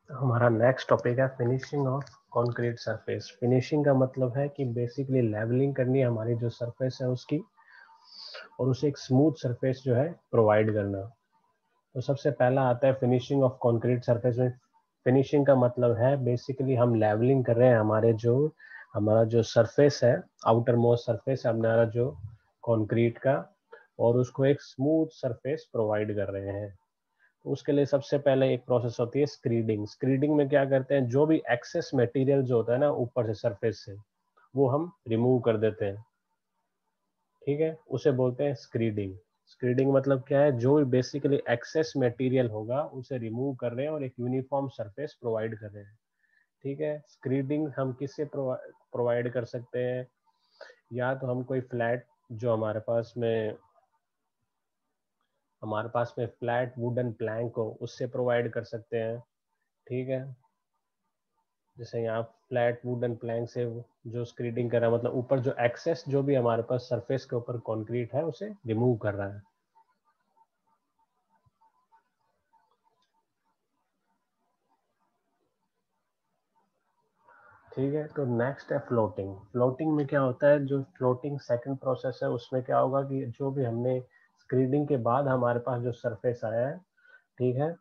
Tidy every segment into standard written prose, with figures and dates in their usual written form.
हमारा next topic है finishing of concrete surface. Finishing का मतलब है कि बेसिकली लेवलिंग करनी है हमारी जो सरफेस है उसकी, और उसे एक स्मूथ सरफेस जो है प्रोवाइड करना। तो सबसे पहला आता है फिनिशिंग ऑफ कंक्रीट सरफेस में। फिनिशिंग का मतलब है बेसिकली हम लेवलिंग कर रहे हैं हमारा जो सरफेस है, आउटर मोस्ट सरफेस है हमारा जो कंक्रीट का, और उसको एक स्मूथ सरफेस प्रोवाइड कर रहे हैं। तो उसके लिए सबसे पहले एक प्रोसेस होती है स्क्रीडिंग। स्क्रीडिंग में क्या करते हैं, जो भी एक्सेस मटेरियल जो होता है ना ऊपर से सरफेस से, वो हम रिमूव कर देते हैं। ठीक है, उसे बोलते हैं स्क्रीडिंग। स्क्रीडिंग मतलब क्या है, जो भी बेसिकली एक्सेस मटेरियल होगा उसे रिमूव कर रहे हैं और एक यूनिफॉर्म सरफेस प्रोवाइड कर रहे हैं। ठीक है, स्क्रीडिंग हम किससे प्रोवाइड कर सकते हैं, या तो हम कोई फ्लैट जो हमारे पास में फ्लैट वुडन प्लैंक हो उससे प्रोवाइड कर सकते हैं। ठीक है, जैसे यहाँ फ्लैट वुडन प्लैंक से जो स्क्रीडिंग कर रहा है, मतलब ऊपर जो एक्सेस जो भी हमारे पास सरफेस के ऊपर कंक्रीट है उसे रिमूव कर रहा है। ठीक है, तो नेक्स्ट है फ्लोटिंग। फ्लोटिंग में क्या होता है, जो फ्लोटिंग सेकंड प्रोसेस है उसमें क्या होगा कि जो भी हमने स्क्रीडिंग के बाद हमारे पास जो सरफेस आया है, ठीक है,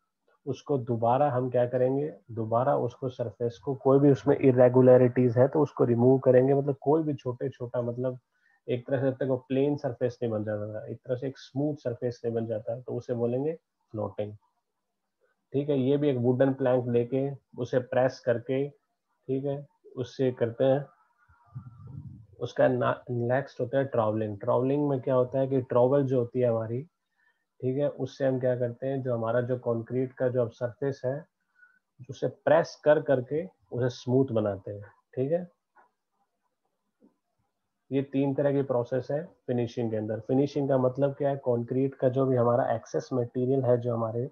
उसको दोबारा हम क्या करेंगे, दोबारा उसको सरफेस को कोई भी उसमें इरेगुलरिटीज है तो उसको रिमूव करेंगे। मतलब कोई भी छोटे छोटा, मतलब एक तरह से तक वो प्लेन सरफेस नहीं बन जाता था, एक तरह से एक स्मूथ सरफेस नहीं बन जाता, तो उसे बोलेंगे फ्लोटिंग। ठीक है, ये भी एक वुडन प्लैंक लेके उसे प्रेस करके, ठीक है, उससे करते हैं। उसका नेक्स्ट होता है ट्रॉवलिंग। ट्रॉवलिंग में क्या होता है कि ट्रॉवल जो होती है हमारी, ठीक है, उससे हम क्या करते हैं, जो हमारा जो कंक्रीट का जो अब सरफेस है उसे प्रेस कर करके उसे स्मूथ बनाते हैं। ठीक है, ये तीन तरह की प्रोसेस है फिनिशिंग के अंदर। फिनिशिंग का मतलब क्या है, कंक्रीट का जो भी हमारा एक्सेस मटेरियल है जो हमारे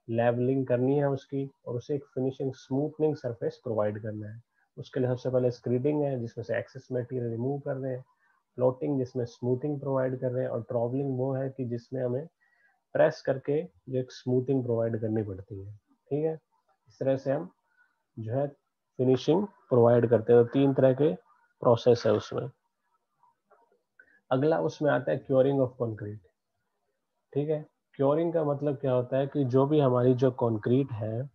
लेवलिंग करनी है उसकी, और उसे एक फिनिशिंग स्मूथनिंग सरफेस प्रोवाइड करना है। उसके लिए सबसे पहले स्क्रीडिंग है जिसमें से एक्सेस मटेरियल रिमूव कर रहे हैं, फ्लोटिंग जिसमें स्मूथिंग प्रोवाइड कर रहे हैं, और ट्रॉवलिंग वो है कि जिसमें हमें प्रेस करके जो एक स्मूथिंग प्रोवाइड करनी पड़ती है। ठीक है, इस तरह से हम जो है फिनिशिंग प्रोवाइड करते हैं। तो तीन तरह के प्रोसेस है उसमें। अगला उसमें आता है क्योरिंग ऑफ कंक्रीट। ठीक है, क्योरिंग का मतलब क्या होता है कि जो भी हमारी जो कंक्रीट है,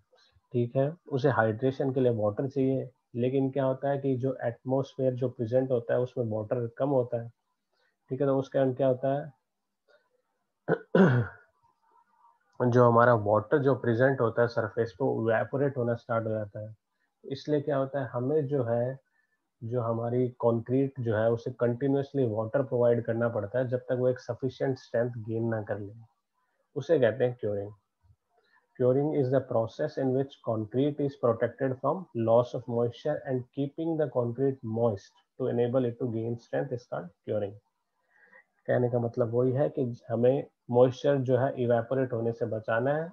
ठीक है, उसे हाइड्रेशन के लिए वाटर चाहिए, लेकिन क्या होता है कि जो एटमॉस्फेयर जो प्रेजेंट होता है उसमें वाटर कम होता है। ठीक है, तो उसके कारण क्या होता है जो हमारा वाटर जो प्रेजेंट होता है सरफेस पे वो इवेपोरेट होना स्टार्ट हो जाता है। इसलिए क्या होता है, हमें जो है जो हमारी कंक्रीट जो है उसे कंटिन्यूअसली वाटर प्रोवाइड करना पड़ता है जब तक वो एक सफिशिएंट स्ट्रेंथ गेन ना कर ले। उसे कहते हैं curing. Curing is the process in which concrete is protected from loss of moisture and keeping the concrete moist to enable it to gain strength is called curing। कहने का मतलब वही है कि हमें मॉइस्चर जो है इवेपोरेट होने से बचाना है,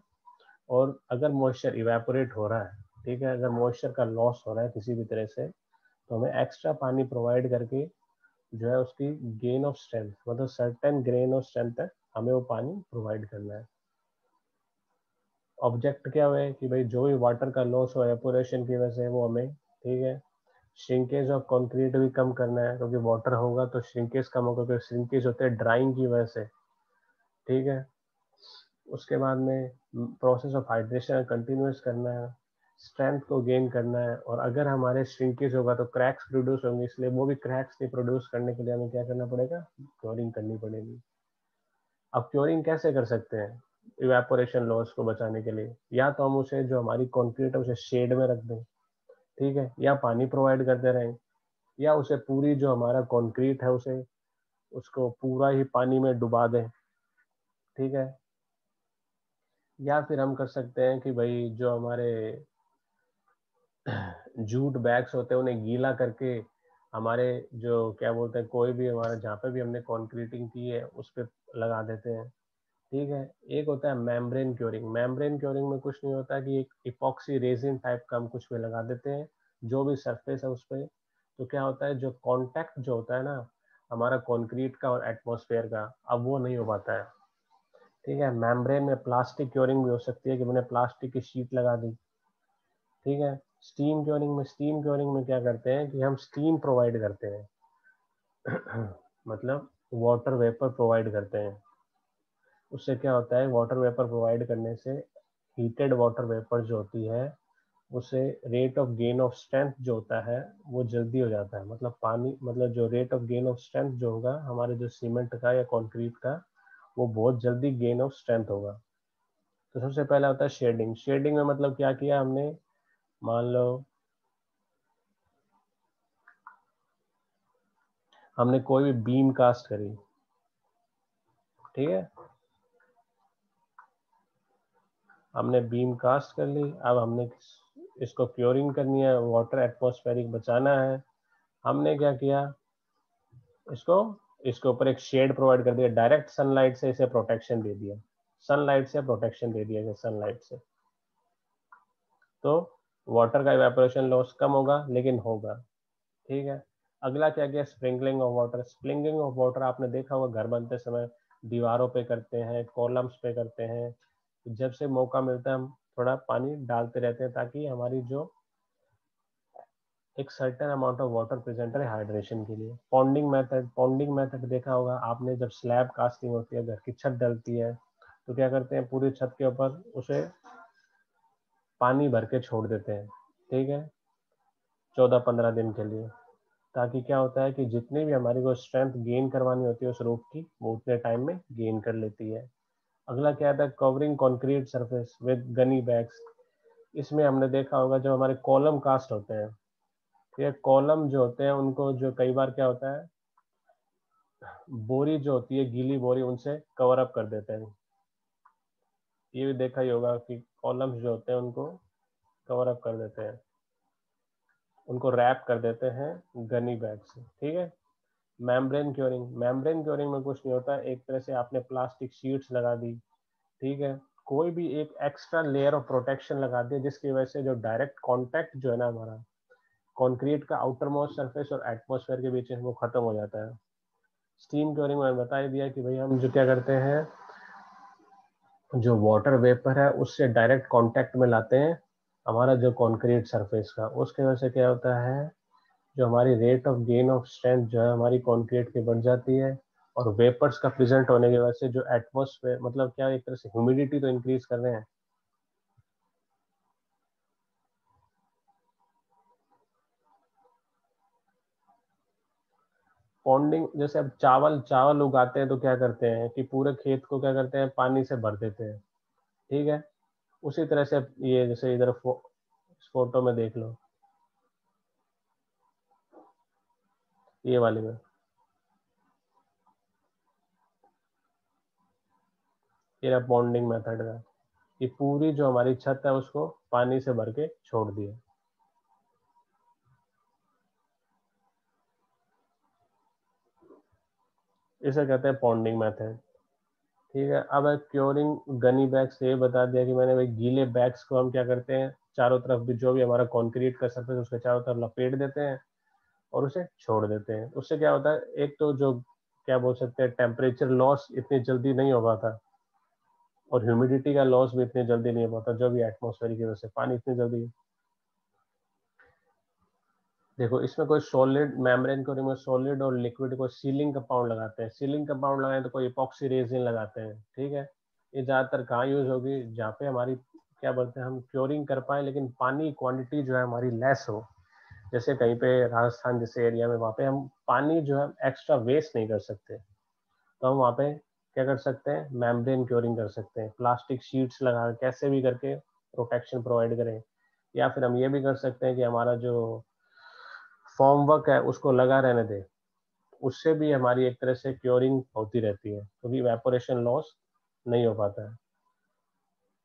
और अगर मॉइस्चर इवेपोरेट हो रहा है, ठीक है, अगर मॉइस्चर का लॉस हो रहा है किसी भी तरह से, तो हमें एक्स्ट्रा पानी प्रोवाइड करके जो है उसकी गेन ऑफ स्ट्रेंथ, मतलब सर्टेन ग्रेन ऑफ स्ट्रेंथ तक हमें वो पानी प्रोवाइड करना है। ऑब्जेक्ट क्या हुआ है कि भाई जो भी वाटर का लॉस हो एपोरेशन की वजह से वो हमें, ठीक है, श्रिंकेज ऑफ कंक्रीट भी कम करना है, क्योंकि वाटर होगा तो श्रिंकेज कम होगा, क्योंकि श्रिंकेज होते हैं ड्राइंग की वजह से। ठीक है, उसके बाद में प्रोसेस ऑफ हाइड्रेशन कंटिन्यूस करना है, स्ट्रेंथ को गेन करना है, और अगर हमारे श्रिंकेज होगा तो क्रैक्स प्रोड्यूस होंगे, इसलिए वो भी क्रैक्स नहीं प्रोड्यूस करने के लिए हमें क्या करना पड़ेगा, क्योरिंग करनी पड़ेगी। अब क्योरिंग कैसे कर सकते हैं इवेपोरेशन लॉस को बचाने के लिए, या तो हम उसे जो हमारी कंक्रीट है उसे शेड में रख दें, ठीक है, या पानी प्रोवाइड करते रहें, या उसे पूरी जो हमारा कंक्रीट है उसे उसको पूरा ही पानी में डुबा दें। ठीक है, या फिर हम कर सकते हैं कि भाई जो हमारे जूट बैग्स होते हैं उन्हें गीला करके हमारे जो क्या बोलते हैं, कोई भी हमारा जहाँ पे भी हमने कंक्रीटिंग की है उस पर लगा देते हैं। ठीक है, एक होता है मेम्ब्रेन क्योरिंग। मेम्ब्रेन क्योरिंग में कुछ नहीं होता कि एक इपॉक्सी रेजिन टाइप का हम कुछ भी लगा देते हैं जो भी सरफेस है उस पर। तो क्या होता है, जो कांटेक्ट जो होता है ना हमारा कंक्रीट का और एटमॉस्फेयर का, अब वो नहीं हो पाता है। ठीक है, मेम्ब्रेन में प्लास्टिक क्योरिंग भी हो सकती है कि मैंने प्लास्टिक की शीट लगा दी, ठीक है। स्टीम क्योरिंग में क्या करते हैं कि हम स्टीम प्रोवाइड करते हैं मतलब वाटर वेपर प्रोवाइड करते हैं। उससे क्या होता है, वाटर वेपर प्रोवाइड करने से हीटेड वाटर वेपर जो होती है उसे rate of gain of strength जो होता है वो जल्दी हो जाता है। मतलब पानी, मतलब जो rate of gain of strength जो होगा हमारे जो सीमेंट का या कंक्रीट का, वो बहुत जल्दी गेन ऑफ स्ट्रेंथ होगा। तो सबसे पहला होता है शेडिंग। शेडिंग में मतलब क्या किया हमने, मान लो हमने कोई भी बीम कास्ट करी, ठीक है, हमने बीम कास्ट कर ली। अब हमने इसको क्योरिंग करनी है, वाटर एटमॉस्फेरिक बचाना है। हमने क्या किया, इसको इसके ऊपर एक शेड प्रोवाइड कर दिया, डायरेक्ट सनलाइट से इसे प्रोटेक्शन दे दिया, सनलाइट से प्रोटेक्शन दे दिया गया, सनलाइट से। तो वाटर का इवेपोरेशन लॉस कम होगा, लेकिन होगा। ठीक है। अगला क्या किया, sprinkling of water. Sprinkling of water आपने देखा होगा घर बनते समय दीवारों पे करते हैं, कॉलम्स पे करते हैं। जब से मौका मिलता है हम थोड़ा पानी डालते रहते हैं ताकि हमारी जो एक certain amount of water present है हाइड्रेशन के लिए। पॉन्डिंग मेथड देखा होगा आपने, जब स्लैब कास्टिंग होती है, घर की छत डलती है, तो क्या करते हैं, पूरी छत के ऊपर उसे पानी भर के छोड़ देते हैं, ठीक है, 14-15 दिन के लिए। ताकि क्या होता है कि जितनी भी हमारी को स्ट्रेंथ गेन करवानी होती है उस रूफ की, वो उतने टाइम में गेन कर लेती है। अगला क्या आता है, covering concrete surface with Ghani bags. इसमें हमने देखा होगा जब हमारे कॉलम कास्ट होते हैं, ये कॉलम जो होते हैं उनको जो कई बार क्या होता है, बोरी जो होती है, गीली बोरी, उनसे कवर अप कर देते हैं। ये भी देखा ही होगा कि कॉलम्स जो होते हैं उनको कवर अप कर देते हैं, उनको रैप कर देते हैं गनी बैग से, ठीक है। मेम्ब्रेन क्योरिंग में कुछ नहीं होता, एक तरह से आपने प्लास्टिक शीट्स लगा दी, ठीक है, कोई भी एक एक्स्ट्रा लेयर ऑफ प्रोटेक्शन लगा दिया, जिसकी वजह से जो डायरेक्ट कांटेक्ट जो है ना हमारा कंक्रीट का आउटर मोस्ट सरफेस और एटमॉस्फेयर के बीच में, वो खत्म हो जाता है। स्टीम क्योरिंग में बता ही दिया कि भाई हम जो क्या करते हैं, जो वाटर वेपर है उससे डायरेक्ट कांटेक्ट में लाते हैं हमारा जो कंक्रीट सरफेस का। उसके वजह से क्या होता है, जो हमारी rate of gain of strength जो है हमारी कंक्रीट की बढ़ जाती है, और वेपर्स का प्रेजेंट होने की वजह से जो एटमॉस्फेयर, मतलब क्या, एक तरह से ह्यूमिडिटी तो इंक्रीज कर रहे हैं। पॉन्डिंग, जैसे अब चावल चावल उगाते हैं तो क्या करते हैं कि पूरे खेत को क्या करते हैं, पानी से भर देते हैं, ठीक है। उसी तरह से ये जैसे इधर फोटो में देख लो, ये वाली में, ये रहा पॉन्डिंग मेथड का। ये पूरी जो हमारी छत है उसको पानी से भर के छोड़ दिए, इसे कहते हैं पॉन्डिंग मेथड, ठीक है। अब क्योरिंग गनी बैग से ये बता दिया कि मैंने भाई गीले बैग्स को हम क्या करते हैं, चारों तरफ भी जो भी हमारा कंक्रीट का सरफेस उसके चारों तरफ लपेट देते हैं और उसे छोड़ देते हैं। उससे क्या होता है, एक तो जो क्या बोल सकते हैं, टेम्परेचर लॉस इतनी जल्दी नहीं हो पाता, और ह्यूमिडिटी का लॉस भी इतनी जल्दी नहीं हो पाता, जो भी एटमॉस्फेयर की वजह से पानी इतनी जल्दी। देखो इसमें कोई सॉलिड मेम्ब्रेन को रिमूव, सॉलिड और लिक्विड को सीलिंग कंपाउंड लगाते हैं, सीलिंग कंपाउंड लगाए तो कोई इपॉक्सी रेजिन लगाते हैं, ठीक है। ये ज्यादातर कहाँ यूज होगी, जहाँ पे हमारी क्या बोलते हैं, हम क्योरिंग कर पाए लेकिन पानी क्वांटिटी जो है हमारी लेस हो। जैसे कहीं पे राजस्थान जैसे एरिया में, वहाँ पे हम पानी जो है एक्स्ट्रा वेस्ट नहीं कर सकते, तो हम वहाँ पे क्या कर सकते हैं, मेम्ब्रेन क्योरिंग कर सकते हैं, प्लास्टिक शीट्स लगा कैसे भी करके प्रोटेक्शन प्रोवाइड करें। या फिर हम ये भी कर सकते हैं कि हमारा जो फॉर्म वर्क है उसको लगा रहने दें, उससे भी हमारी एक तरह से क्योरिंग होती रहती है, क्योंकि इवेपोरेशन लॉस नहीं हो पाता है,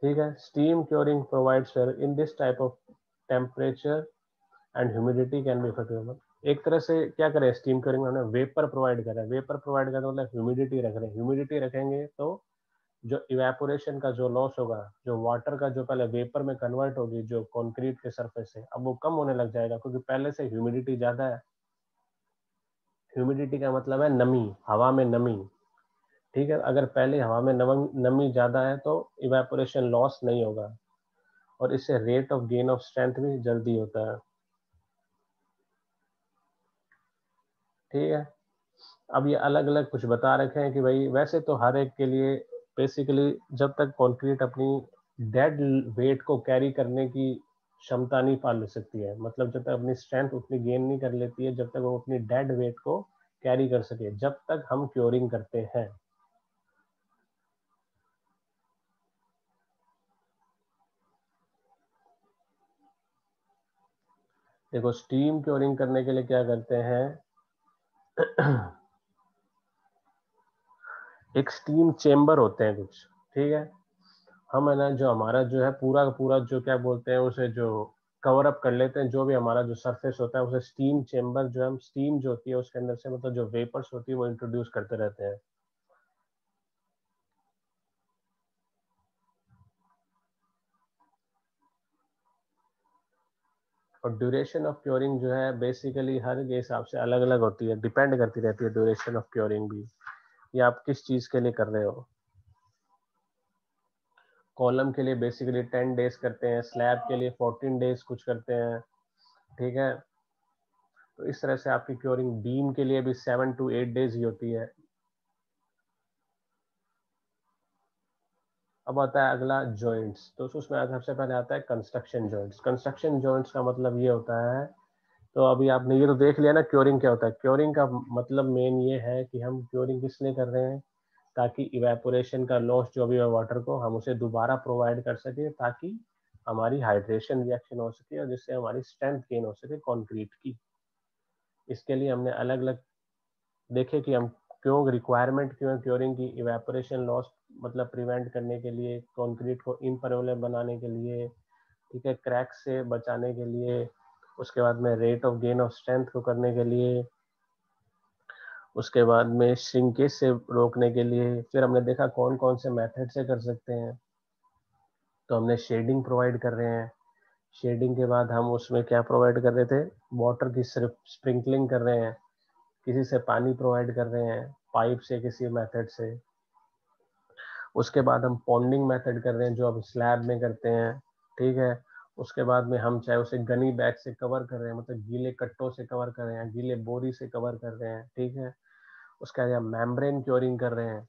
ठीक है। Steam curing provides in this type of temperature and humidity can be effective. एक तरह से क्या करें, स्टीम क्योरिंग में हमने वेपर प्रोवाइड करा है, वेपर प्रोवाइड करा मतलब ह्यूमिडिटी रख रहे हैं, ह्यूमिडिटी रखेंगे तो जो इवेपोरेशन का जो लॉस होगा, जो वाटर का जो पहले वेपर में कन्वर्ट होगी जो कंक्रीट के सरफेस से, अब वो कम होने लग जाएगा, क्योंकि पहले से ह्यूमिडिटी ज्यादा है। ह्यूमिडिटी का मतलब है नमी, हवा में नमी, ठीक है। अगर पहले हवा में नमी ज्यादा है तो इवेपोरेशन लॉस नहीं होगा। और इससे rate of gain of strength भी जल्दी होता है। ठीक है, अब ये अलग अलग कुछ बता रखे हैं कि भाई वैसे तो हर एक के लिए बेसिकली जब तक कंक्रीट अपनी डेड वेट को कैरी करने की क्षमता नहीं पा ले सकती है, मतलब जब तक अपनी स्ट्रेंथ उतनी गेन नहीं कर लेती है, जब तक वो अपनी डेड वेट को कैरी कर सके, जब तक हम क्योरिंग करते हैं। देखो स्टीम क्योरिंग करने के लिए क्या करते हैं एक स्टीम चेम्बर होते हैं कुछ, ठीक है, हम है ना जो हमारा जो है पूरा का पूरा जो क्या बोलते हैं उसे, जो कवर अप कर लेते हैं जो भी हमारा जो सरफेस होता है उसे स्टीम चेम्बर, जो हम स्टीम जो होती है उसके अंदर से मतलब जो वेपर्स होती है वो इंट्रोड्यूस करते रहते हैं। और ड्यूरेशन ऑफ क्योरिंग जो है बेसिकली हर के हिसाब से अलग अलग होती है, डिपेंड करती रहती है ड्यूरेशन ऑफ क्योरिंग भी, ये आप किस चीज के लिए कर रहे हो। कॉलम के लिए बेसिकली 10 डेज करते हैं, स्लैब के लिए 14 डेज कुछ करते हैं, ठीक है। तो इस तरह से आपकी क्योरिंग बीम के लिए भी 7 to 8 डेज ही होती है। अब आता है अगला जॉइंट्स, तो उसमें सबसे पहले आता है कंस्ट्रक्शन जॉइंट्स। कंस्ट्रक्शन जॉइंट्स का मतलब ये होता है, तो अभी आपने ये तो देख लिया ना क्योरिंग क्या होता है। क्योरिंग का मतलब मेन ये है कि हम क्योरिंग किस लिए कर रहे हैं, ताकि इवेपोरेशन का लॉस जो भी है वाटर को हम उसे दोबारा प्रोवाइड कर सके, ताकि हमारी हाइड्रेशन रिएक्शन हो सके और जिससे हमारी स्ट्रेंथ गेन हो सके कंक्रीट की। इसके लिए हमने अलग अलग देखे कि हम क्यों रिक्वायरमेंट क्यों है क्योरिंग की, इवेपोरेशन लॉस मतलब प्रिवेंट करने के लिए, कंक्रीट को इम्परमेबल बनाने के लिए, ठीक है, क्रैक से बचाने के लिए, उसके बाद में rate of gain of strength को करने के लिए, उसके बाद में श्रिंकेज से रोकने के लिए। फिर हमने देखा कौन कौन से मेथड से कर सकते हैं, तो हमने शेडिंग प्रोवाइड कर रहे हैं। शेडिंग के बाद हम उसमें क्या प्रोवाइड कर रहे थे, वाटर की सिर्फ स्प्रिंकलिंग कर रहे हैं, किसी से पानी प्रोवाइड कर रहे हैं, पाइप से किसी मेथड से। उसके बाद हम पॉन्डिंग मेथड कर रहे हैं जो हम स्लैब में करते हैं, ठीक है। उसके बाद में हम चाहे उसे गनी बैग से कवर कर रहे हैं, मतलब गीले कट्टों से कवर कर रहे हैं, गीले बोरी से कवर कर रहे हैं, ठीक है। उसके बाद हम मेम्ब्रेन क्योरिंग कर रहे हैं,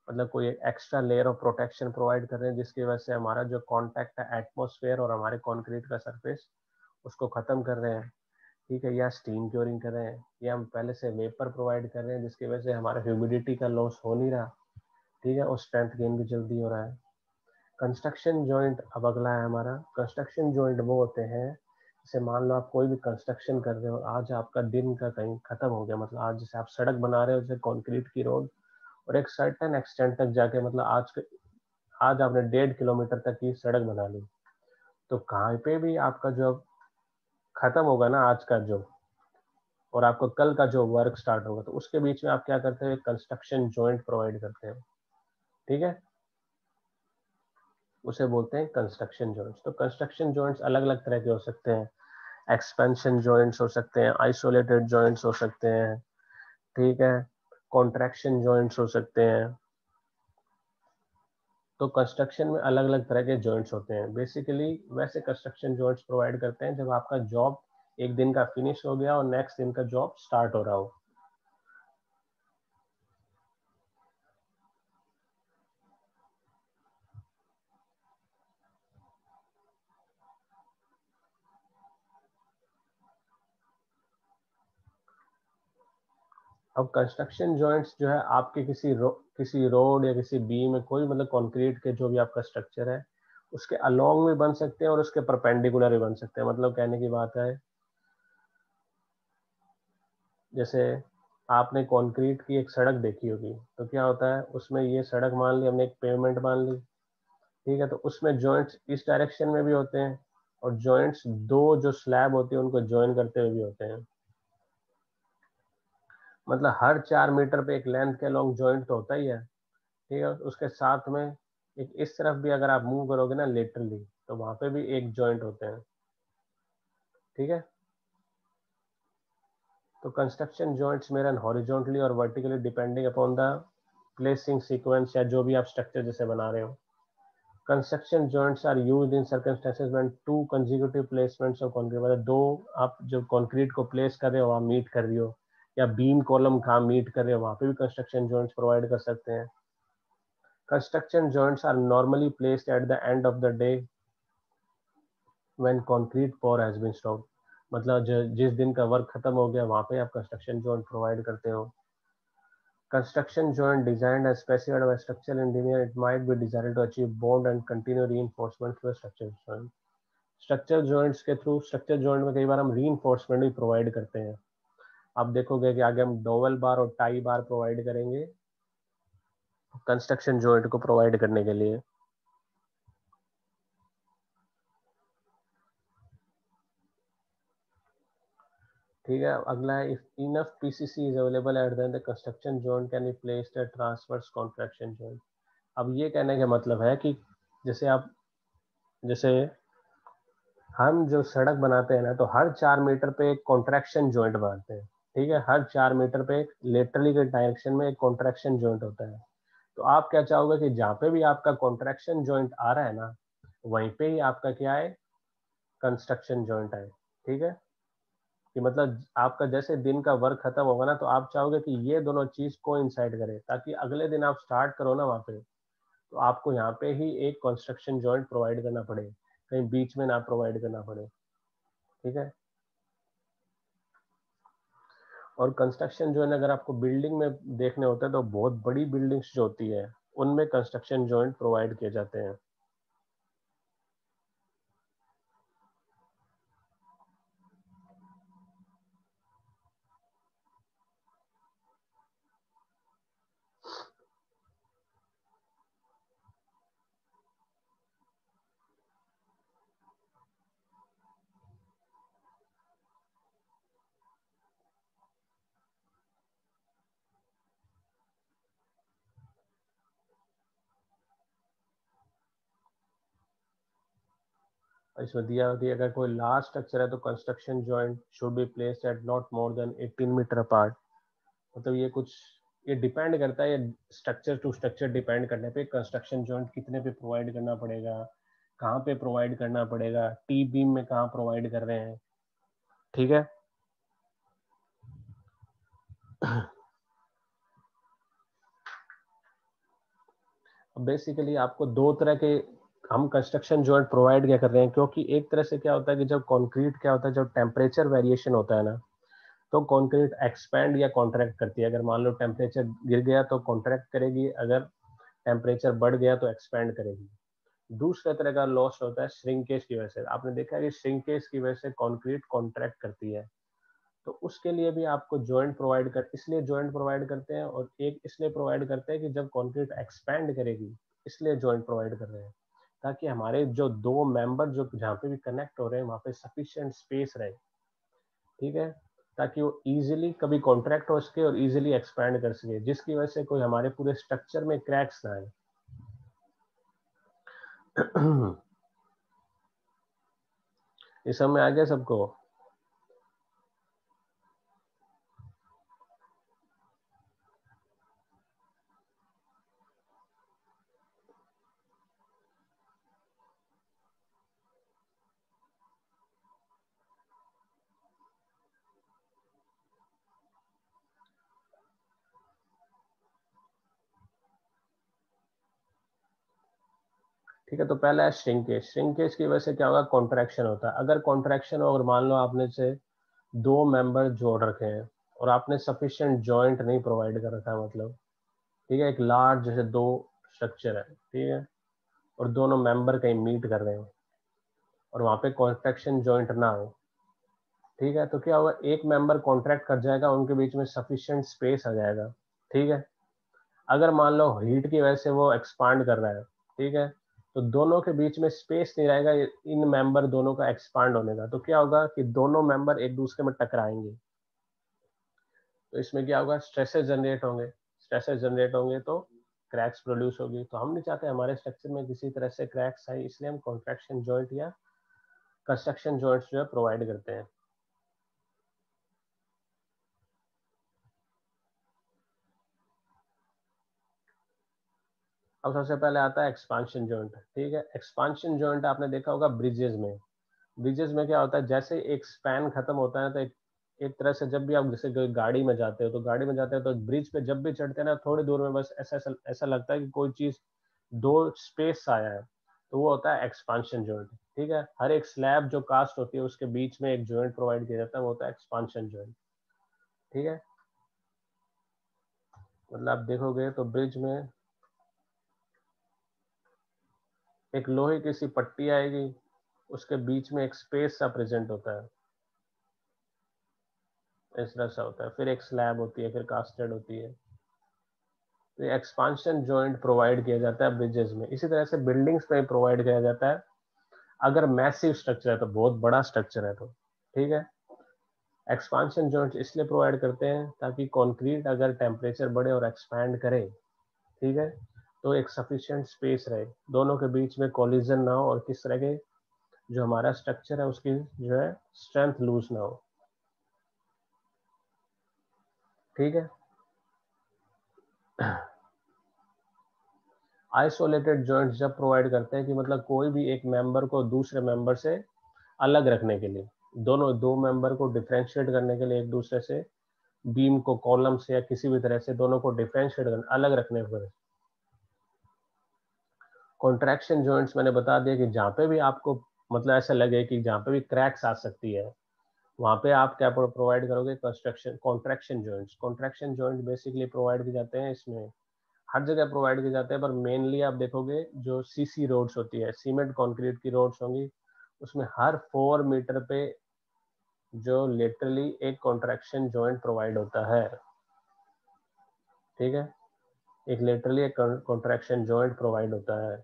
मतलब कोई extra layer of protection provide कर रहे हैं जिसकी वजह से हमारा जो कांटेक्ट है एटमॉस्फेयर और हमारे कंक्रीट का सरफेस उसको खत्म कर रहे हैं, ठीक है। या स्टीम क्योरिंग कर रहे हैं, या हम पहले से वेपर प्रोवाइड कर रहे हैं जिसकी वजह से हमारा ह्यूमिडिटी का लॉस हो नहीं रहा, ठीक है, और स्ट्रेंथ गेन भी जल्दी हो रहा है। कंस्ट्रक्शन जॉइंट अब अगला है हमारा। कंस्ट्रक्शन जॉइंट वो होते हैं, जैसे मान लो आप कोई भी कंस्ट्रक्शन कर रहे हो, आज आपका दिन का कहीं खत्म हो गया, मतलब आज जैसे आप सड़क बना रहे हो जैसे कंक्रीट की रोड, और एक सर्टेन एक्सटेंट तक जाके मतलब आज आपने 1.5 किलोमीटर तक की सड़क बना ली, तो कहाँ पे भी आपका जो खत्म होगा ना आज का जो, और आपको कल का जो वर्क स्टार्ट होगा, तो उसके बीच में आप क्या करते हैं, कंस्ट्रक्शन जॉइंट प्रोवाइड करते हैं, ठीक है। उसे बोलते हैं कंस्ट्रक्शन जॉइंट्स। तो कंस्ट्रक्शन जॉइंट्स अलग अलग तरह के हो सकते हैं, एक्सपेंशन जॉइंट्स हो सकते हैं, आइसोलेटेड जॉइंट्स हो सकते हैं, ठीक है, कॉन्ट्रैक्शन जॉइंट्स हो सकते हैं। तो कंस्ट्रक्शन में अलग अलग तरह के जॉइंट्स होते हैं बेसिकली। वैसे कंस्ट्रक्शन जॉइंट्स प्रोवाइड करते हैं जब आपका जॉब एक दिन का फिनिश हो गया और नेक्स्ट दिन का जॉब स्टार्ट हो रहा हो। अब कंस्ट्रक्शन जॉइंट्स जो है आपके किसी रोड या किसी बीम में कोई मतलब कंक्रीट के जो भी आपका स्ट्रक्चर है उसके अलोंग में बन सकते हैं और उसके परपेंडिकुलर भी बन सकते हैं। मतलब कहने की बात है, जैसे आपने कंक्रीट की एक सड़क देखी होगी, तो क्या होता है उसमें, ये सड़क मान ली हमने, एक पेवमेंट मान ली, ठीक है, तो उसमें जॉइंट्स इस डायरेक्शन में भी होते हैं और जॉइंट्स दो जो स्लैब होती है उनको ज्वाइन करते हुए भी होते हैं। मतलब हर 4 मीटर पे एक लेंथ के लॉन्ग जॉइंट तो होता ही है, ठीक है। उसके साथ में एक इस तरफ भी अगर आप मूव करोगे ना लेटरली, तो वहां पे भी एक जॉइंट होते हैं, ठीक है। तो कंस्ट्रक्शन जॉइंट्स में रन हॉरिजॉन्टली और vertically depending upon the placing sequence, या जो भी आप स्ट्रक्चर जैसे बना रहे हो। Construction joints are used in circumstances when two consecutive placements of concrete, मतलब दो आप जो कंक्रीट को प्लेस कर रहे हो वहां मीट कर रही हो, या बीम कॉलम कहाँ मीट कर रहे हो वहां पे भी कंस्ट्रक्शन जॉइंट्स प्रोवाइड कर सकते हैं। Construction joints are normally placed at the end of the day when concrete pour has been stopped, मतलब जिस दिन का वर्क खत्म हो गया वहां पे आप कंस्ट्रक्शन जॉइंट प्रोवाइड करते हो। Construction joint designed as specified by structural engineer, it might be designed to achieve bond and continue reinforcement through a structural joint. Structure joints के थ्रू, स्ट्रक्चर जॉइंट में कई बार हम रीइंफोर्समेंट भी provide करते हैं। आप देखोगे कि आगे हम डोवेल बार और टाई बार प्रोवाइड करेंगे कंस्ट्रक्शन जॉइंट को प्रोवाइड करने के लिए। ठीक है, अगला है, if enough PCC is available at the construction joint can be placed eight transverse contraction joint. अब ये कहने का मतलब है कि जैसे आप, जैसे हम जो सड़क बनाते हैं ना, तो हर 4 मीटर पे एक कॉन्ट्रैक्शन जॉइंट बनाते हैं। ठीक है, हर 4 मीटर पे एक लेटरली के डायरेक्शन में एक कॉन्ट्रैक्शन जॉइंट होता है। तो आप क्या चाहोगे कि जहाँ पे भी आपका कॉन्ट्रैक्शन जॉइंट आ रहा है ना, वहीं पे ही आपका क्या है, कंस्ट्रक्शन जॉइंट है। ठीक है, कि मतलब आपका जैसे दिन का वर्क खत्म होगा ना, तो आप चाहोगे कि ये दोनों चीज को इंसाइड करे, ताकि अगले दिन आप स्टार्ट करो ना वहाँ पे, तो आपको यहाँ पे ही एक कंस्ट्रक्शन जॉइंट प्रोवाइड करना पड़े, कहीं बीच में ना प्रोवाइड करना पड़े। ठीक है, और कंस्ट्रक्शन जो है ना, अगर आपको बिल्डिंग में देखने होते हैं तो बहुत बड़ी बिल्डिंग्स जो होती है उनमें कंस्ट्रक्शन जॉइंट प्रोवाइड किए जाते हैं। इसमें दिया कि अगर कोई लार्ज स्ट्रक्चर है तो construction joint should be placed at not more than 18 metre apart. मतलब ये कुछ, ये डिपेंड करता है, ये स्ट्रक्चर टू स्ट्रक्चर डिपेंड करने पे कंस्ट्रक्शन जॉइंट कितने पे प्रोवाइड करना पड़ेगा, कहाँ पे प्रोवाइड करना पड़ेगा, टी बीम में कहाँ प्रोवाइड कर रहे हैं। ठीक है, बेसिकली आपको दो तरह के हम कंस्ट्रक्शन जॉइंट प्रोवाइड क्या कर रहे हैं, क्योंकि एक तरह से क्या होता है कि जब कंक्रीट क्या होता है, जब टेम्परेचर वेरिएशन होता है ना, तो कंक्रीट एक्सपैंड या कॉन्ट्रैक्ट करती है। अगर मान लो टेम्परेचर गिर गया तो कॉन्ट्रैक्ट करेगी, अगर टेम्परेचर बढ़ गया तो एक्सपैंड करेगी। दूसरे तरह का लॉस होता है श्रिंकेज की वजह से। आपने देखा है कि श्रिंकेज की वजह से कंक्रीट कॉन्ट्रैक्ट करती है, तो उसके लिए भी आपको जॉइंट प्रोवाइड कर, इसलिए जॉइंट प्रोवाइड करते हैं, और एक इसलिए प्रोवाइड करते हैं कि जब कंक्रीट एक्सपैंड करेगी, इसलिए जॉइंट प्रोवाइड कर रहे हैं, ताकि हमारे जो दो मेंबर जो जहाँ पे भी कनेक्ट हो रहे हैं वहाँ पे सफिशिएंट स्पेस रहे। ठीक है, ताकि वो इजीली कभी कॉन्ट्रैक्ट हो सके और इजीली एक्सपैंड कर सके, जिसकी वजह से कोई हमारे पूरे स्ट्रक्चर में क्रैक्स ना आए। ये सब में आ गया सबको? ठीक है, तो पहला है श्रिंकेज। श्रिंकेज की वजह से क्या होगा, कॉन्ट्रैक्शन होता है। अगर कॉन्ट्रैक्शन हो, अगर मान लो आपने से दो मेंबर जोड़ रखे हैं और आपने सफिशिएंट जॉइंट नहीं प्रोवाइड कर रखा है, मतलब ठीक है, एक लार्ज जैसे दो स्ट्रक्चर है, ठीक है, और दोनों मेंबर कहीं मीट कर रहे हैं और वहां पे कॉन्ट्रैक्शन जॉइंट ना हो, ठीक है, तो क्या होगा, एक मेंबर कॉन्ट्रैक्ट कर जाएगा, उनके बीच में सफिशिएंट स्पेस आ जाएगा। ठीक है, अगर मान लो हीट की वजह से वो एक्सपांड कर रहा है, ठीक है, तो दोनों के बीच में स्पेस नहीं रहेगा इन मेंबर दोनों का एक्सपांड होने का, तो क्या होगा कि दोनों मेंबर एक दूसरे में टकराएंगे, तो इसमें क्या होगा, स्ट्रेसेस जनरेट होंगे। स्ट्रेसेस जनरेट होंगे तो क्रैक्स प्रोड्यूस होगी। तो हम नहीं चाहते हमारे स्ट्रक्चर में किसी तरह से क्रैक्स आए, इसलिए हम कॉन्ट्रैक्शन जॉइंट या कंस्ट्रक्शन जॉइंट्स जो है प्रोवाइड करते हैं। अब सबसे पहले आता है एक्सपांशन जॉइंट। ठीक है, एक्सपांशन जॉइंट आपने देखा होगा ब्रिजेस में। ब्रिजेस में क्या होता है, जैसे एक स्पैन खत्म होता है तो एक तरह से जब भी आप जैसे गाड़ी में जाते हो तो गाड़ी में जाते हैं तो ब्रिज पे जब भी चढ़ते हैं ना, थोड़ी दूर में बस ऐसा ऐसा लगता है कि कोई चीज दो स्पेस आया है, तो वो होता है एक्सपांशन जॉइंट। ठीक है, हर एक स्लैब जो कास्ट होती है उसके बीच में एक जॉइंट प्रोवाइड किया जाता है, वो होता है एक्सपांशन जॉइंट। ठीक है, मतलब आप देखोगे तो ब्रिज में एक लोहे की सी पट्टी आएगी, उसके बीच में एक स्पेस सा प्रेजेंट होता है, इस तरह सा होता है, फिर एक स्लैब होती है, फिर कास्टेड होती है। तो एक्सपांशन जॉइंट प्रोवाइड किया जाता है ब्रिजेस में। इसी तरह से बिल्डिंग्स में प्रोवाइड किया जाता है, अगर मैसिव स्ट्रक्चर है तो, बहुत बड़ा स्ट्रक्चर है तो। ठीक है, एक्सपांशन जॉइंट इसलिए प्रोवाइड करते हैं ताकि कंक्रीट अगर टेम्परेचर बढ़े और एक्सपैंड करे, ठीक है, तो एक सफिशिएंट स्पेस रहे, दोनों के बीच में कोलिजन ना हो और किस तरह के जो हमारा स्ट्रक्चर है उसकी जो है स्ट्रेंथ लूज ना हो। ठीक है, आइसोलेटेड जॉइंट्स जब प्रोवाइड करते हैं कि मतलब कोई भी एक मेंबर को दूसरे मेंबर से अलग रखने के लिए, दोनों दो मेंबर को डिफरेंशिएट करने के लिए एक दूसरे से, बीम को कॉलम से या किसी भी तरह से दोनों को डिफरेंशिएट करने अलग रखने पर। कॉन्ट्रैक्शन जॉइंट्स मैंने बता दिया कि जहाँ पे भी आपको मतलब ऐसा लगे कि जहाँ पे भी क्रैक्स आ सकती है, वहाँ पे आप क्या प्रोवाइड करोगे, construction contraction joints. Contraction joint basically provide किए जाते हैं, इसमें हर जगह प्रोवाइड किए जाते हैं, पर मेनली आप देखोगे जो सीसी रोड्स होती है, सीमेंट कंक्रीट की रोड्स होंगी, उसमें हर 4 मीटर पे जो लिटरली एक कॉन्ट्रैक्शन जॉइंट प्रोवाइड होता है। ठीक है, एक लिटरली एक कॉन्ट्रैक्शन जॉइंट प्रोवाइड होता है।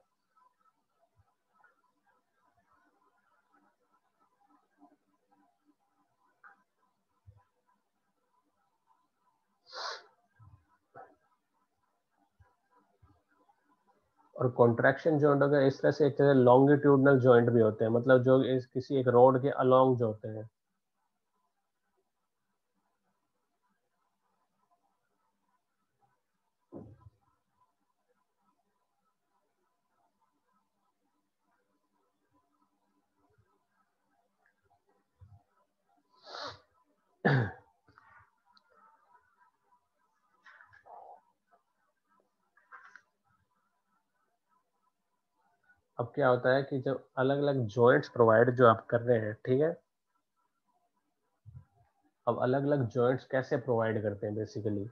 और कॉन्ट्रैक्शन जॉइंट अगर इस तरह से एक तरह लॉन्गिट्यूडनल जॉइंट भी होते हैं, मतलब जो इस किसी एक रोड के अलोंग जो होते हैं। अब क्या होता है कि जब अलग अलग जॉइंट्स प्रोवाइड जो आप कर रहे हैं, ठीक है, अब अलग अलग जॉइंट्स कैसे प्रोवाइड करते हैं, बेसिकली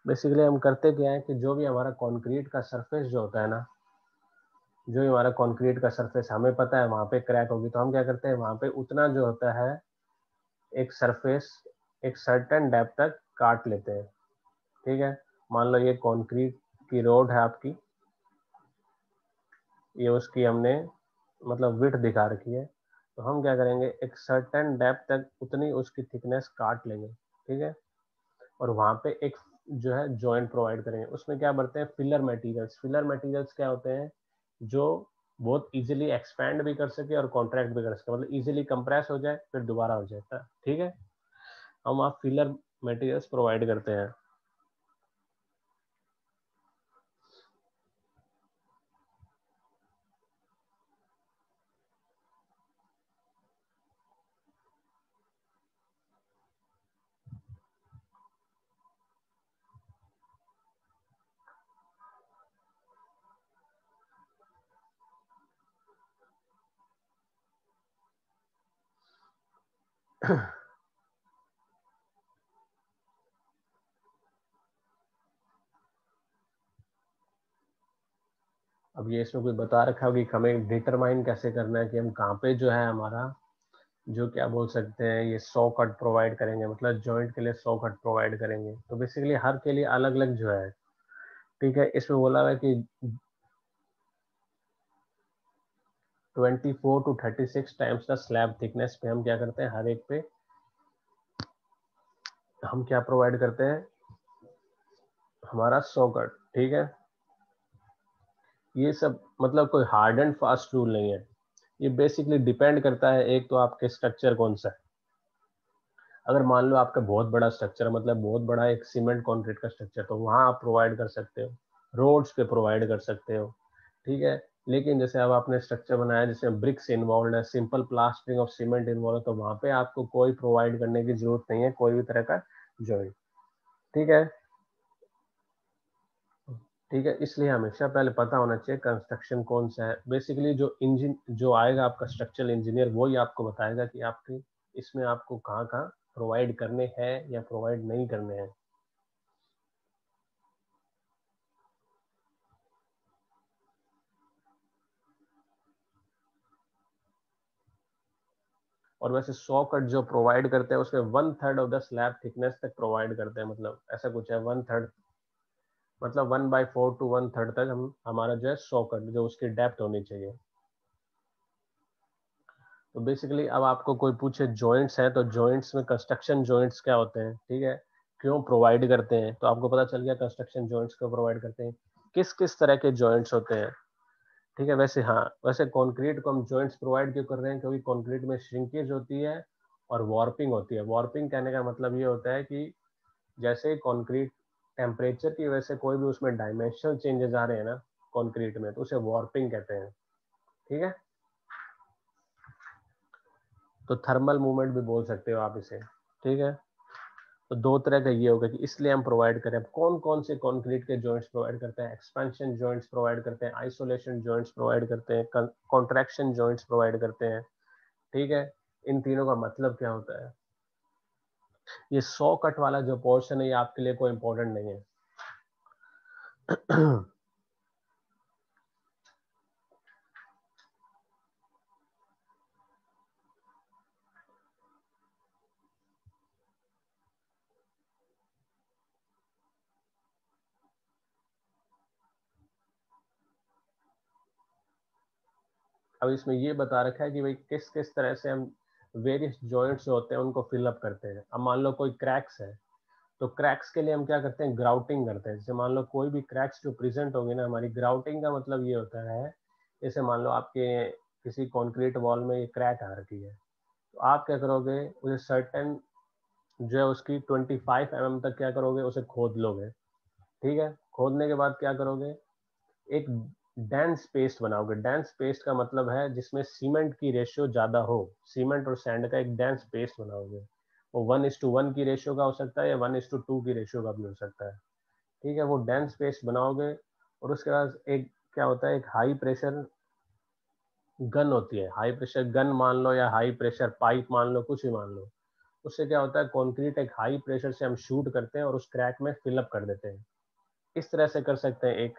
बेसिकली हम करते क्या है कि जो भी हमारा कंक्रीट का सरफेस जो होता है ना, जो भी हमारा कंक्रीट का सरफेस हमें पता है वहां पे क्रैक होगी, तो हम क्या करते हैं वहां पे उतना जो होता है एक सरफेस एक सर्टेन डेप्थ तक काट लेते हैं। ठीक है, मान लो ये कंक्रीट की रोड है आपकी, ये उसकी हमने मतलब विड्थ दिखा रखी है, तो हम क्या करेंगे एक सर्टेन डेप्थ तक उतनी उसकी थिकनेस काट लेंगे। ठीक है, और वहां पे एक जो है जॉइंट प्रोवाइड करेंगे। उसमें क्या बढ़ते हैं फिलर मटेरियल्स। फिलर मटेरियल्स क्या होते हैं, जो बहुत इजीली एक्सपैंड भी कर सके और कॉन्ट्रैक्ट भी कर सके, मतलब इजीली कंप्रेस हो जाए फिर दोबारा हो जाता है। ठीक है, हम आप फिलर मटेरियल्स प्रोवाइड करते हैं। अब ये इसमें कोई बता रखा होगी कि हमें डिटरमाइन कैसे करना है कि हम कहाँ पे जो है हमारा जो क्या बोल सकते हैं ये 100 कट प्रोवाइड करेंगे, मतलब जॉइंट के लिए 100 कट प्रोवाइड करेंगे, तो बेसिकली हर के लिए अलग अलग जो है। ठीक है, इसमें बोला हुआ है कि 24 to 36 टाइम्स का स्लैब थिकनेस पे हम क्या करते हैं, हर एक पे हम क्या प्रोवाइड करते हैं, हमारा 100 कट। ठीक है, ये सब मतलब कोई हार्ड एंड फास्ट रूल नहीं है, ये बेसिकली डिपेंड करता है एक तो आपके स्ट्रक्चर कौन सा है। अगर मान लो आपका बहुत बड़ा स्ट्रक्चर मतलब बहुत बड़ा एक सीमेंट कंक्रीट का स्ट्रक्चर, तो वहां आप प्रोवाइड कर सकते हो। रोड्स पे प्रोवाइड कर सकते हो, ठीक है। लेकिन जैसे अब आपने स्ट्रक्चर बनाया जिसमें ब्रिक्स इन्वॉल्व है, simple plastering of cement involve है, तो वहां पे आपको कोई प्रोवाइड करने की जरूरत नहीं है कोई भी तरह का जॉइंट, ठीक है। ठीक है, इसलिए हमेशा पहले पता होना चाहिए कंस्ट्रक्शन कौन सा है। बेसिकली जो इंजन जो आएगा आपका स्ट्रक्चरल इंजीनियर, वो ही आपको बताएगा कि आपके इसमें आपको कहाँ कहाँ प्रोवाइड करने हैं या प्रोवाइड नहीं करने हैं। और वैसे 100 कट जो प्रोवाइड करते हैं उसमें 1/3 ऑफ द स्लैब थिकनेस तक प्रोवाइड करते हैं, मतलब ऐसा कुछ है 1/3, मतलब 1/4 टू 1/3 तक हम हमारा जो है 100 कट जो उसकी डेप्थ होनी चाहिए। तो बेसिकली अब आपको कोई पूछे जॉइंट्स हैं, तो जॉइंट्स में कंस्ट्रक्शन जॉइंट्स क्या होते हैं, ठीक है, क्यों प्रोवाइड करते हैं, तो आपको पता चल गया कंस्ट्रक्शन जॉइंट्स क्यों प्रोवाइड करते हैं, किस किस तरह के जॉइंट्स होते हैं, ठीक है। वैसे हाँ, वैसे कंक्रीट को हम जॉइंट्स प्रोवाइड क्यों कर रहे हैं, क्योंकि कंक्रीट में श्रिंकेज होती है और वार्पिंग होती है। वार्पिंग कहने का मतलब ये होता है कि जैसे कंक्रीट टेम्परेचर की वजह से कोई भी उसमें डायमेंशनल चेंजेस आ रहे हैं ना कंक्रीट में, तो उसे वार्पिंग कहते हैं, ठीक है। तो थर्मल मूवमेंट भी बोल सकते हो आप इसे, ठीक है। तो दो तरह का ये होगा कि इसलिए हम प्रोवाइड करें। अब कौन कौन से कंक्रीट के जॉइंट्स प्रोवाइड करते हैं, एक्सपेंशन जॉइंट्स प्रोवाइड करते हैं, आइसोलेशन जॉइंट्स प्रोवाइड करते हैं, कॉन्ट्रैक्शन जॉइंट्स प्रोवाइड करते हैं, ठीक है। इन तीनों का मतलब क्या होता है, ये 100 कट वाला जो पोर्शन है ये आपके लिए कोई इंपॉर्टेंट नहीं है। अब इसमें ये बता रखा है कि भाई किस किस तरह से हम वेरियस जॉइंट्स जो होते हैं उनको फिलअप करते हैं। अब मान लो कोई क्रैक्स है, तो क्रैक्स के लिए हम क्या करते हैं, ग्राउटिंग करते हैं। जैसे मान लो कोई भी क्रैक्स जो प्रेजेंट होंगे ना, हमारी ग्राउटिंग का मतलब ये होता है, जैसे मान लो आपके किसी कंक्रीट वॉल में ये क्रैक आ रखी है, तो आप क्या करोगे, उसे सर्टेन जो है उसकी 25 mm तक क्या करोगे, उसे खोद लोगे, ठीक है। खोदने के बाद क्या करोगे, एक डेंस पेस्ट बनाओगे। डेंस पेस्ट का मतलब है जिसमें सीमेंट की रेशियो ज्यादा हो, सीमेंट और सैंड का एक डेंस पेस्ट बनाओगे। वो 1:1 की रेशियो का हो सकता है या 1:2 की रेशियो का भी हो सकता है, ठीक है। वो डेंस पेस्ट बनाओगे और उसके बाद एक क्या होता है, एक हाई प्रेशर गन होती है, हाई प्रेशर गन मान लो या हाई प्रेशर पाइप मान लो, कुछ भी मान लो। उससे क्या होता है, कंक्रीट एक हाई प्रेशर से हम शूट करते हैं और उस क्रैक में फिलअप कर देते हैं। इस तरह से कर सकते हैं एक,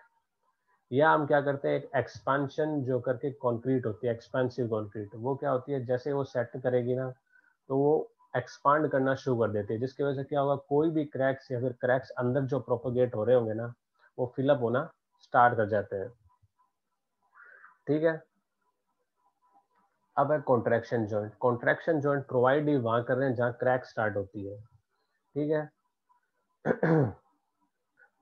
या हम क्या करते हैं, एक एक्सपांशन जो करके कंक्रीट होती है, एक्सपेंसिव कंक्रीट, वो क्या होती है, जैसे वो सेट करेगी ना तो वो एक्सपांड करना शुरू कर देती है, जिसकी वजह से क्या होगा, कोई भी क्रैक्स या फिर क्रैक्स अंदर जो प्रोपोगेट हो रहे होंगे ना, वो फिलअप होना स्टार्ट कर जाते हैं, ठीक है। अब है contraction joint. Contraction joint provide ही वहां कर रहे हैं जहां क्रैक स्टार्ट होती है, ठीक है।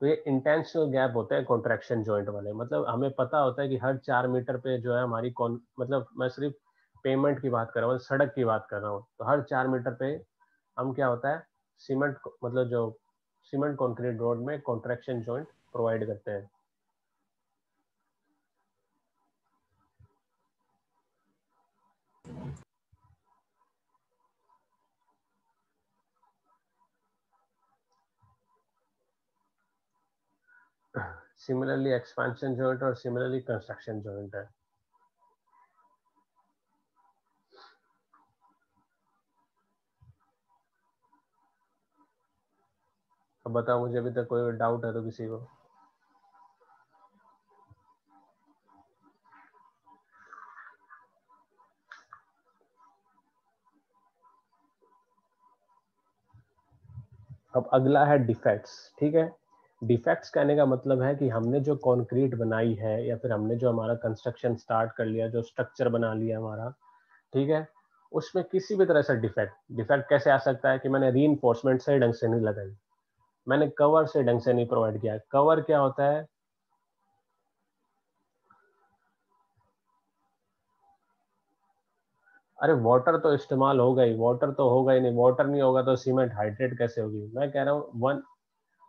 तो ये इंटेंशनल गैप होता है कॉन्ट्रैक्शन जॉइंट वाले, मतलब हमें पता होता है कि हर 4 मीटर पे जो है हमारी कौन, मतलब मैं सिर्फ पेमेंट की बात कर रहा हूँ, सड़क की बात कर रहा हूँ, तो हर 4 मीटर पे हम क्या होता है, सीमेंट मतलब जो सीमेंट कंक्रीट रोड में कॉन्ट्रैक्शन जॉइंट प्रोवाइड करते हैं। सिमिलरली एक्सपेंशन जॉइंट और सिमिलरली कंस्ट्रक्शन जॉइंट है। अब बताओ, मुझे अभी तक कोई डाउट है तो किसी को। अब अगला है डिफेक्ट्स, ठीक है। डिफेक्ट्स कहने का मतलब है कि हमने जो कंक्रीट बनाई है या फिर हमने जो हमारा कंस्ट्रक्शन स्टार्ट कर लिया, जो स्ट्रक्चर बना लिया हमारा, ठीक है, उसमें किसी भी तरह से डिफेक्ट, डिफेक्ट कैसे आ सकता है कि मैंने रीइंफोर्समेंट सही ढंग से नहीं लगाई, मैंने कवर से ढंग से नहीं प्रोवाइड किया। कवर क्या होता है, अरे वाटर तो इस्तेमाल होगा ही, वाटर तो होगा ही नहीं, वाटर नहीं होगा तो सीमेंट हाइड्रेट कैसे होगी। मैं कह रहा हूँ वन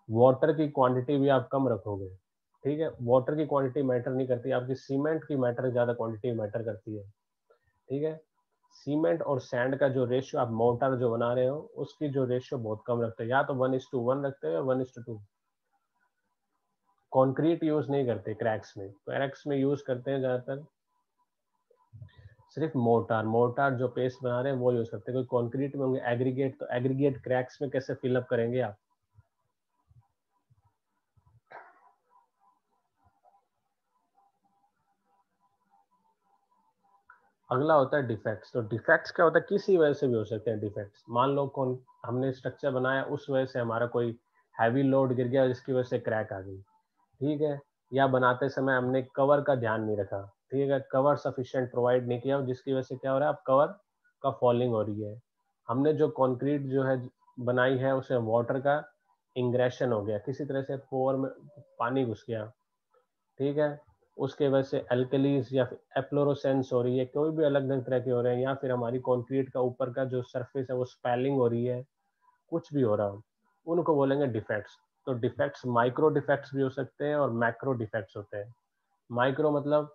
वाटर की क्वांटिटी भी आप कम रखोगे, ठीक है, वाटर की क्वांटिटी मैटर नहीं करती, आपकी सीमेंट की मैटर ज्यादा क्वांटिटी मैटर करती है। ठीक है, सीमेंट और सैंड का जो रेशियो आप मोर्टार जो बना रहे हो उसकी जो रेशियो बहुत कम रखते हैं, या तो 1:1 रखते हैं या 1:2। कंक्रीट यूज नहीं करते क्रैक्स में, क्रैक्स में यूज करते हैं ज्यादातर सिर्फ मोर्टार, मोर्टार जो पेस्ट बना रहे हैं वो यूज करते हैं। कोई कंक्रीट में होंगे एग्रीगेट, तो एग्रीगेट क्रैक्स में कैसे फिलअप करेंगे आप। अगला होता है डिफेक्ट्स। तो डिफेक्ट्स क्या होता है, किसी वजह से भी हो सकते हैं डिफेक्ट्स। मान लो कौन हमने स्ट्रक्चर बनाया, उस वजह से हमारा कोई हैवी लोड गिर गया जिसकी वजह से क्रैक आ गई। ठीक है, या बनाते समय हमने कवर का ध्यान नहीं रखा, ठीक है, कवर सफिशिएंट प्रोवाइड नहीं किया जिसकी वजह से क्या हो रहा है, अब कवर का फॉलिंग हो रही है। हमने जो कंक्रीट जो है बनाई है उसे वाटर का इंग्रेशन हो गया, किसी तरह से पोर में पानी घुस गया। ठीक है, उसके वजह से एल्कलीज या फिर एफ्लोरोसेंस हो रही है, कोई भी अलग अलग तरह के हो रहे हैं, या फिर हमारी कंक्रीट का ऊपर का जो सरफेस है वो स्पेलिंग हो रही है, कुछ भी हो रहा हो, उनको बोलेंगे डिफेक्ट्स। तो डिफेक्ट्स माइक्रो डिफेक्ट्स भी हो सकते हैं और मैक्रो डिफेक्ट्स होते हैं। माइक्रो मतलब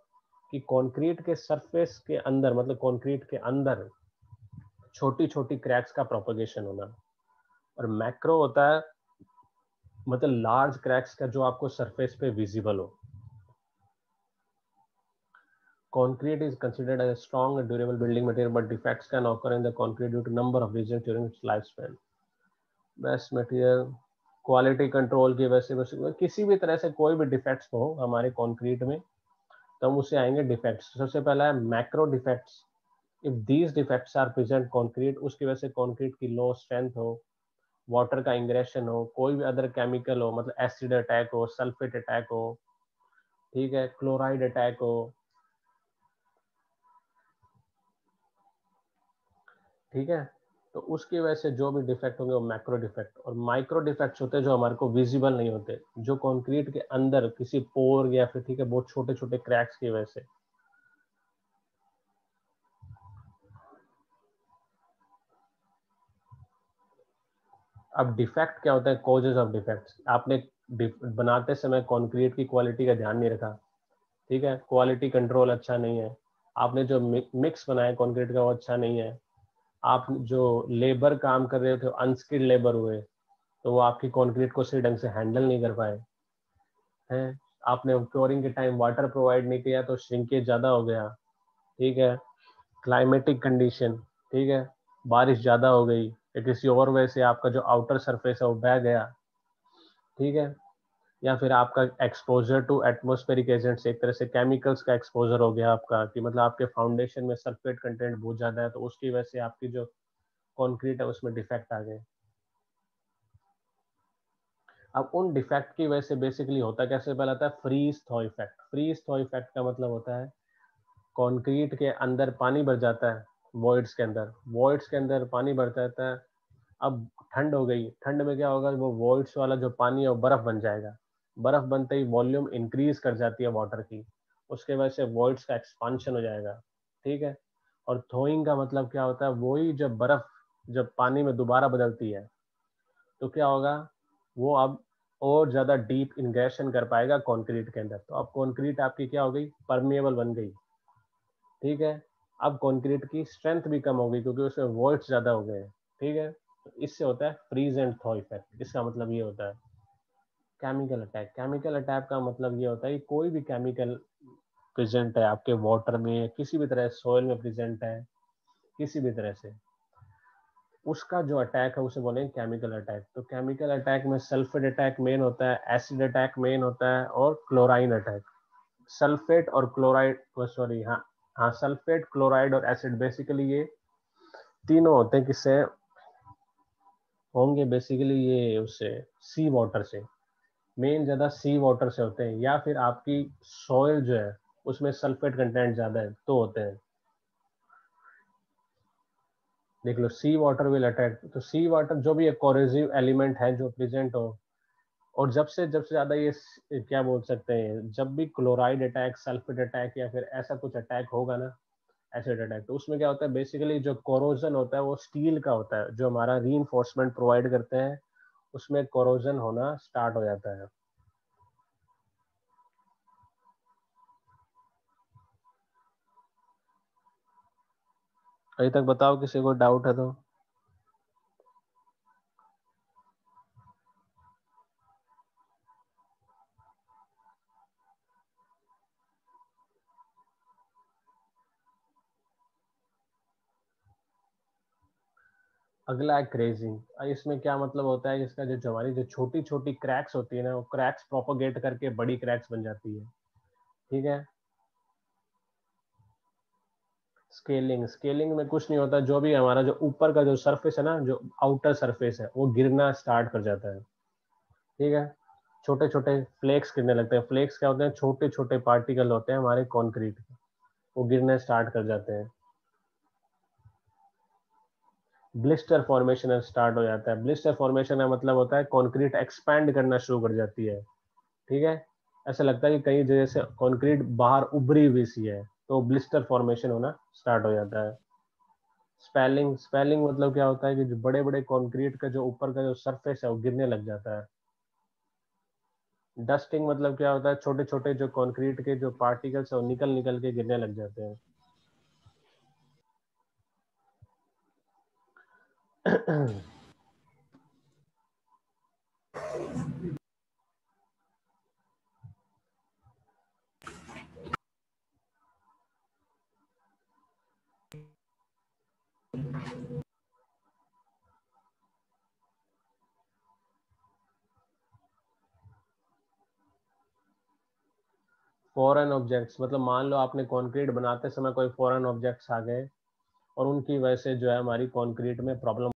कि कंक्रीट के सरफेस के अंदर, मतलब कंक्रीट के अंदर छोटी छोटी क्रैक्स का प्रोपगेशन होना। और मैक्रो होता है मतलब लार्ज क्रैक्स का जो आपको सरफेस पे विजिबल हो। Concrete is considered as a strong and durable building material, but defects can occur in the concrete due to number of reasons during its lifespan. Best material, quality control की वजह से किसी भी तरह से कोई भी डिफेक्ट्स हो हमारे कंक्रीट में, तो हम उसे आएंगे डिफेक्ट्स। सबसे पहला है macro defects. If these defects are present concrete, उसकी वजह से कंक्रीट की लो स्ट्रेंथ हो, वाटर का इंग्रेशन हो, कोई भी अदर केमिकल हो, मतलब एसिड अटैक हो, सल्फेट अटैक हो, ठीक है, क्लोराइड अटैक हो। ठीक है, तो उसकी वजह से जो भी डिफेक्ट होंगे वो मैक्रो डिफेक्ट। और माइक्रो डिफेक्ट्स होते हैं जो हमारे को विजिबल नहीं होते, जो कंक्रीट के अंदर किसी पोर या फिर ठीक है बहुत छोटे छोटे क्रैक्स की वजह से। अब डिफेक्ट क्या होता है, कॉजेज ऑफ डिफेक्ट्स। आपने बनाते समय कंक्रीट की क्वालिटी का ध्यान नहीं रखा, ठीक है, क्वालिटी कंट्रोल अच्छा नहीं है, आपने जो मिक्स बनाया कंक्रीट का वो अच्छा नहीं है, आप जो लेबर काम कर रहे थे अनस्किल्ड लेबर हुए, तो वो आपकी कंक्रीट को सही ढंग से हैंडल नहीं कर पाए हैं, आपने क्योरिंग के टाइम वाटर प्रोवाइड नहीं किया तो श्रिंकेज ज्यादा हो गया। ठीक है, क्लाइमेटिक कंडीशन, ठीक है, बारिश ज्यादा हो गई या किसी और वजह से आपका जो आउटर सरफेस है वो बह गया। ठीक है, या फिर आपका एक्सपोजर टू एटमॉस्फेरिक एजेंट्स, एक तरह से केमिकल्स का एक्सपोजर हो गया आपका, कि मतलब आपके फाउंडेशन में सल्फेट कंटेंट बहुत ज्यादा है, तो उसकी वजह से आपकी जो कंक्रीट है उसमें डिफेक्ट आ गए। अब उन डिफेक्ट की वजह से बेसिकली होता कैसे, पहले आता है freeze thaw effect. Freeze thaw effect का मतलब होता है कंक्रीट के अंदर पानी भर जाता है, वॉइड्स के अंदर, वॉइड्स के अंदर पानी भर जाता है। अब ठंड हो गई, ठंड में क्या होगा, वो वॉइड्स वाला जो पानी है वो बर्फ बन जाएगा। बर्फ बनते ही वॉल्यूम इंक्रीज कर जाती है वाटर की, उसके वजह से वॉइड्स का एक्सपांशन हो जाएगा। ठीक है, और थोइंग का मतलब क्या होता है, वही जब बर्फ जब पानी में दोबारा बदलती है तो क्या होगा, वो अब और ज्यादा डीप इंग्रेशन कर पाएगा कंक्रीट के अंदर, तो अब कंक्रीट आपकी क्या हो गई, परमिएबल बन गई। ठीक है, अब कंक्रीट की स्ट्रेंथ भी कम हो गई क्योंकि उसमें वॉइड्स ज्यादा हो गए। ठीक है, तो इससे होता है फ्रीज एंड थॉ इफेक्ट। इसका मतलब ये होता है केमिकल अटैक। केमिकल अटैक का मतलब ये होता है कि कोई भी केमिकल प्रेजेंट है आपके वाटर में, किसी भी तरह सॉइल में प्रेजेंट है, किसी भी तरह से उसका जो अटैक है उसे बोलेंगे केमिकल अटैक। तो केमिकल अटैक में सल्फेट अटैक मेन होता है, एसिड अटैक मेन होता है, और क्लोराइन अटैक। सल्फेट और क्लोराइड, सॉरी, हाँ हाँ, सल्फेट क्लोराइड और एसिड बेसिकली ये तीनों होते हैं, किससे होंगे, बेसिकली ये उससे सी वाटर से, मेन ज्यादा सी वाटर से होते हैं, या फिर आपकी सॉइल जो है उसमें सल्फेट कंटेंट ज्यादा है तो होते हैं। देख लो, सी वाटर विल अटैक, तो सी वाटर जो भी एक कोरेसिव एलिमेंट है जो प्रेजेंट हो, और जब से ज्यादा ये क्या बोल सकते हैं, जब भी क्लोराइड अटैक, सल्फेट अटैक या फिर ऐसा कुछ अटैक होगा ना, एसिड अटैक, तो उसमें क्या होता है, बेसिकली जो कोरोजन होता है वो स्टील का होता है, जो हमारा रीइंफोर्समेंट प्रोवाइड करते हैं उसमें कोरोजन होना स्टार्ट हो जाता है। अभी तक बताओ, किसी को डाउट है तो। अगला है क्रेजिंग। इसमें क्या मतलब होता है, इसका जो हमारी जो छोटी छोटी क्रैक्स होती है ना, वो क्रैक्स प्रोपोगेट करके बड़ी क्रैक्स बन जाती है। ठीक है। स्केलिंग, स्केलिंग में कुछ नहीं होता, जो भी हमारा जो ऊपर का जो सरफेस है ना, जो आउटर सरफेस है, वो गिरना स्टार्ट कर जाता है। ठीक है। छोटे छोटे फ्लेक्स गिरने लगते हैं। फ्लेक्स क्या होते हैं, छोटे छोटे पार्टिकल होते हैं हमारे कंक्रीट के, वो गिरने स्टार्ट कर जाते हैं। ब्लिस्टर फॉर्मेशन स्टार्ट हो जाता है। ब्लिस्टर फॉर्मेशन का मतलब होता है कंक्रीट एक्सपैंड करना शुरू कर जाती है। ठीक है। ऐसा लगता है कि कहीं जगह से कंक्रीट बाहर उभरी हुई सी है, तो ब्लिस्टर फॉर्मेशन होना स्टार्ट हो जाता है। स्पेलिंग, स्पेलिंग मतलब क्या होता है कि जो बड़े बड़े कंक्रीट का जो ऊपर का जो सरफेस है वो गिरने लग जाता है। डस्टिंग मतलब क्या होता है, छोटे छोटे जो कंक्रीट के जो पार्टिकल्स है वो निकल निकल के गिरने लग जाते हैं। फॉरेन ऑब्जेक्ट्स मतलब मान लो आपने कंक्रीट बनाते समय कोई फॉरेन ऑब्जेक्ट्स आ गए और उनकी वजह से जो है हमारी कंक्रीट में प्रॉब्लम